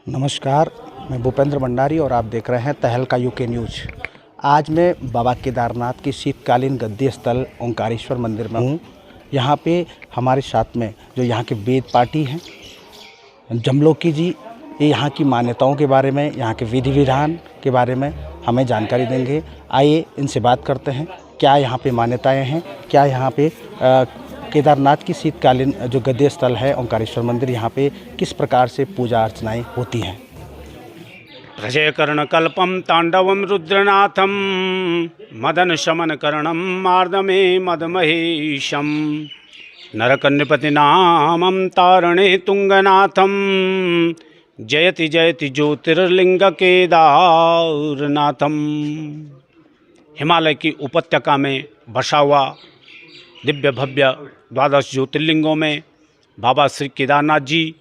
नमस्कार, मैं भूपेंद्र भंडारी और आप देख रहे हैं तहलका यूके न्यूज़। आज मैं बाबा केदारनाथ की शीतकालीन गद्दी स्थल ओंकारेश्वर मंदिर में हूँ। यहाँ पे हमारे साथ में जो यहाँ के वेद पाठी हैं जमलोकी जी, ये यहाँ की मान्यताओं के बारे में, यहाँ के विधि विधान के बारे में हमें जानकारी देंगे। आइए इनसे बात करते हैं, क्या यहाँ पे मान्यताएँ हैं, क्या यहाँ पे केदारनाथ की शीतकालीन जो गद्दी स्थल है ओंकारेश्वर मंदिर, यहाँ पे किस प्रकार से पूजा अर्चनाएं होती हैं। रजयकर्णकल्पं तांडवं रुद्रनाथं मदन शमन करणं मार्दमे मदमहेशं नरकन्यपतिनामं तारणे तुंगनाथं जयति जयति ज्योतिर्लिंग केदारनाथं। हिमालय की उपत्यका में बसा हुआ दिव्य भव्य 12 ज्योतिर्लिंगों में बाबा श्री केदारनाथ जी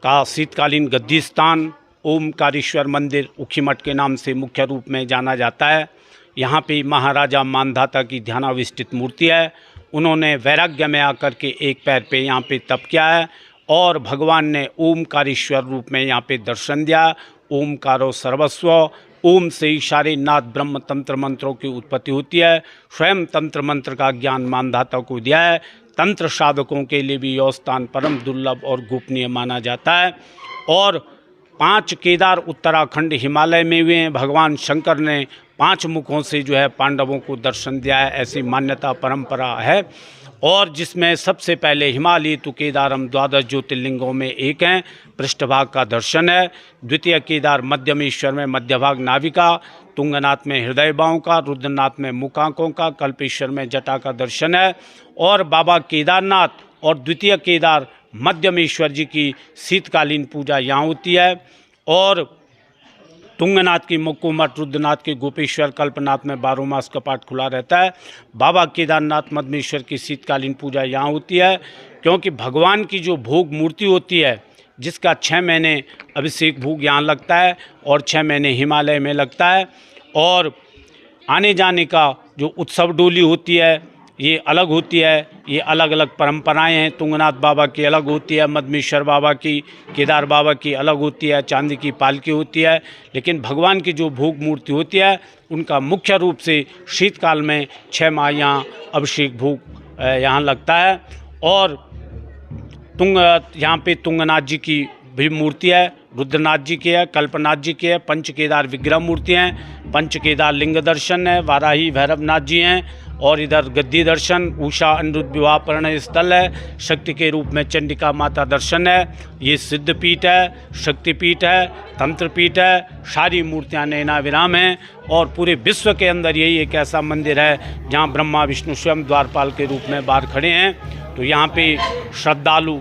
का शीतकालीन गद्दी स्थान ओमकारेश्वर मंदिर ऊखीमठ के नाम से मुख्य रूप में जाना जाता है। यहाँ पे महाराजा मानधाता की ध्यानाविष्टित मूर्ति है। उन्होंने वैराग्य में आकर के एक पैर पे यहाँ पे तप किया है और भगवान ने ओमकारेश्वर रूप में यहाँ पे दर्शन दिया। ओमकारो सर्वस्व, ओम से ही सारे नाद ब्रह्म तंत्र मंत्रों की उत्पत्ति होती है। स्वयं तंत्र मंत्र का ज्ञान मानधाता को दिया है। तंत्र साधकों के लिए भी यह स्थान परम दुर्लभ और गोपनीय माना जाता है। और 5 केदार उत्तराखंड हिमालय में हुए हैं। भगवान शंकर ने 5 मुखों से जो है पांडवों को दर्शन दिया है, ऐसी मान्यता परंपरा है। और जिसमें सबसे पहले हिमालय तो केदारम 12 ज्योतिर्लिंगों में एक हैं। पृष्ठभाग का दर्शन है। द्वितीय केदार मध्यमेश्वर में मध्यभाग नाविका, तुंगनाथ में हृदय बाहों का, रुद्रनाथ में मुखांकों का, कल्पेश्वर में जटा का दर्शन है। और बाबा केदारनाथ और द्वितीय केदार मध्यमेश्वर जी की शीतकालीन पूजा यहाँ होती है। और तुंगनाथ की मुक्कुमठ, रुद्रनाथ के गोपेश्वर, कल्पनाथ में 12 मास कपाट खुला रहता है। बाबा केदारनाथ मध्यमेश्वर की शीतकालीन पूजा यहाँ होती है, क्योंकि भगवान की जो भोग मूर्ति होती है जिसका 6 महीने अभिषेक भोग यहाँ लगता है और 6 महीने हिमालय में लगता है। और आने जाने का जो उत्सव डोली होती है ये अलग होती है। ये अलग अलग परंपराएं हैं। तुंगनाथ बाबा की अलग होती है, मध्यमेश्वर बाबा की, केदार बाबा की अलग होती है, चांदी की पालकी होती है। लेकिन भगवान की जो भोग मूर्ति होती है उनका मुख्य रूप से शीतकाल में 6 माह यहाँ अभिषेक भोग यहाँ लगता है। और यहाँ पे तुंगनाथ जी की भी मूर्ति है, रुद्रनाथ जी की है, कल्पनाथ जी की है, पंच केदार विग्रह मूर्ति हैं, पंच केदार लिंग दर्शन है, वाराही भैरवनाथ जी हैं। और इधर गद्दी दर्शन, उषा अनिरुद्ध विवाह परिणय स्थल है, शक्ति के रूप में चंडिका माता दर्शन है। ये सिद्धपीठ है, शक्तिपीठ है, तंत्रपीठ है, सारी मूर्तियाँ नैना विराम हैं। और पूरे विश्व के अंदर यही एक ऐसा मंदिर है जहाँ ब्रह्मा विष्णु स्वयं द्वारपाल के रूप में बाहर खड़े हैं। तो यहाँ पे श्रद्धालु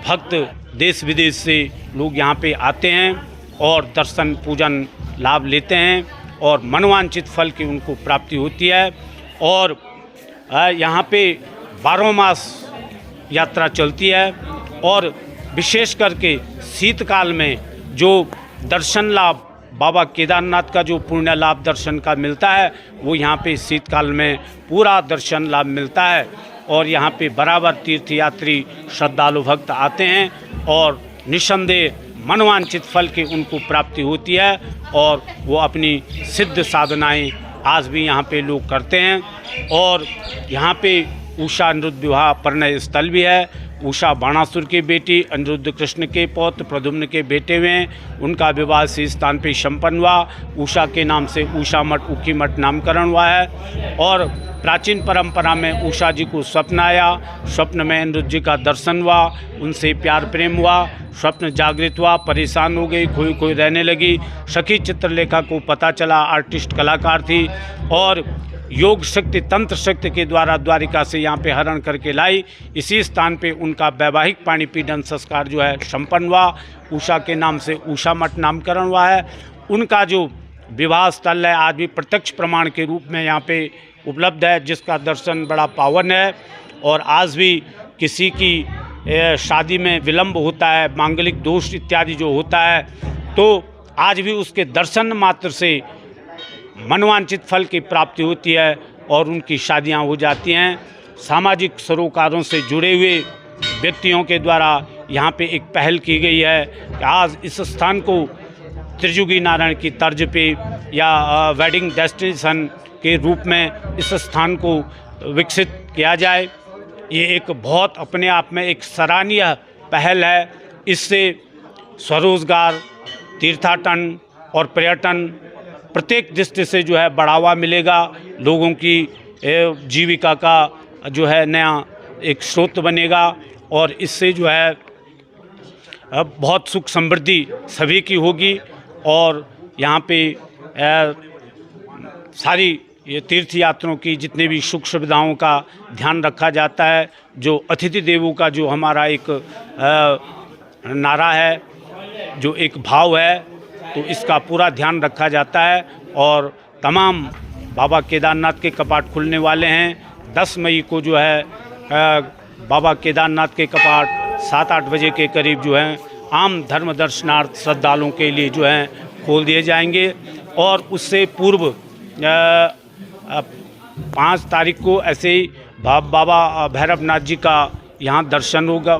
भक्त देश विदेश से लोग यहाँ पे आते हैं और दर्शन पूजन लाभ लेते हैं और मनोवांछित फल की उनको प्राप्ति होती है। और यहाँ पे 12 मास यात्रा चलती है। और विशेष करके शीतकाल में जो दर्शन लाभ बाबा केदारनाथ का जो पुण्य लाभ दर्शन का मिलता है वो यहाँ पे शीतकाल में पूरा दर्शन लाभ मिलता है। और यहाँ पे बराबर तीर्थयात्री श्रद्धालु भक्त आते हैं और निस्संदेह मनोवांछित फल की उनको प्राप्ति होती है। और वो अपनी सिद्ध साधनाएं आज भी यहाँ पे लोग करते हैं। और यहाँ पे उषा अनिरुद्ध विवाह परिणय स्थल भी है। उषा बाणासुर की बेटी, अनिरुद्ध कृष्ण के पौत्र प्रद्युम्न के बेटे हुए हैं। उनका विवाह इसी स्थान पे संपन्न हुआ। उषा के नाम से उषा मठ, ऊखीमठ नामकरण हुआ है। और प्राचीन परंपरा में उषा जी को स्वप्न आया, स्वप्न में अनिरुद्ध जी का दर्शन हुआ, उनसे प्यार प्रेम हुआ, स्वप्न जागृत हुआ, परेशान हो गई, खोई खोई रहने लगी। सखी चित्रलेखा को पता चला, आर्टिस्ट कलाकार थी, और योग शक्ति तंत्र शक्ति के द्वारा द्वारिका से यहाँ पे हरण करके लाई। इसी स्थान पे उनका वैवाहिक पाणी पीडन संस्कार जो है संपन्न हुआ। उषा के नाम से उषा मठ नामकरण हुआ है। उनका जो विवाह स्थल है आज भी प्रत्यक्ष प्रमाण के रूप में यहाँ पे उपलब्ध है, जिसका दर्शन बड़ा पावन है। और आज भी किसी की शादी में विलंब होता है, मांगलिक दोष इत्यादि जो होता है, तो आज भी उसके दर्शन मात्र से मनोवांछित फल की प्राप्ति होती है और उनकी शादियां हो जाती हैं। सामाजिक सरोकारों से जुड़े हुए व्यक्तियों के द्वारा यहाँ पे एक पहल की गई है कि आज इस स्थान को त्रिजुगी नारायण की तर्ज पे या वेडिंग डेस्टिनेशन के रूप में इस स्थान को विकसित किया जाए। ये एक बहुत अपने आप में एक सराहनीय पहल है। इससे स्वरोजगार, तीर्थाटन और पर्यटन प्रत्येक दृष्टि से जो है बढ़ावा मिलेगा। लोगों की जीविका का जो है नया एक स्रोत बनेगा और इससे जो है बहुत सुख समृद्धि सभी की होगी। और यहाँ पे सारी ये तीर्थ यात्रियों की जितने भी सुख सुविधाओं का ध्यान रखा जाता है। जो अतिथि देवो का जो हमारा एक नारा है, जो एक भाव है, तो इसका पूरा ध्यान रखा जाता है। और तमाम बाबा केदारनाथ के कपाट खुलने वाले हैं। 10 मई को जो है बाबा केदारनाथ के कपाट 7-8 बजे के करीब जो है आम धर्म दर्शनार्थ श्रद्धालुओं के लिए जो है खोल दिए जाएंगे। और उससे पूर्व 5 तारीख को ऐसे ही बाबा भैरवनाथ जी का यहाँ दर्शन होगा,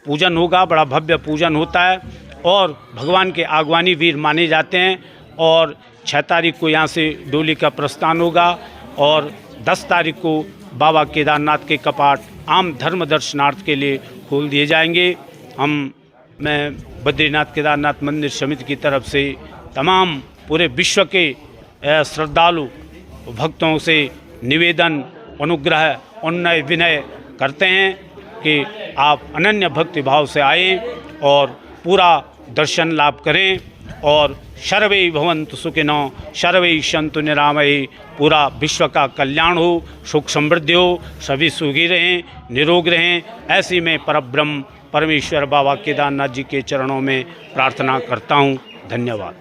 पूजन होगा। बड़ा भव्य पूजन होता है और भगवान के आगवानी वीर माने जाते हैं। और 6 तारीख को यहाँ से डोली का प्रस्थान होगा और 10 तारीख को बाबा केदारनाथ के कपाट आम धर्म दर्शनार्थ के लिए खोल दिए जाएंगे। मैं बद्रीनाथ केदारनाथ मंदिर समिति की तरफ से तमाम पूरे विश्व के श्रद्धालु भक्तों से निवेदन, अनुग्रह, उन्नय विनय करते हैं कि आप अनन्य भक्ति भाव से आएँ और पूरा दर्शन लाभ करें। और सर्वे भवन्तु सुखिनो सर्वे सन्तु निरामये, पूरा विश्व का कल्याण हो, सुख समृद्धि हो, सभी सुखी रहें, निरोग रहें। ऐसी में परब्रह्म परमेश्वर बाबा केदारनाथ जी के चरणों में प्रार्थना करता हूँ। धन्यवाद।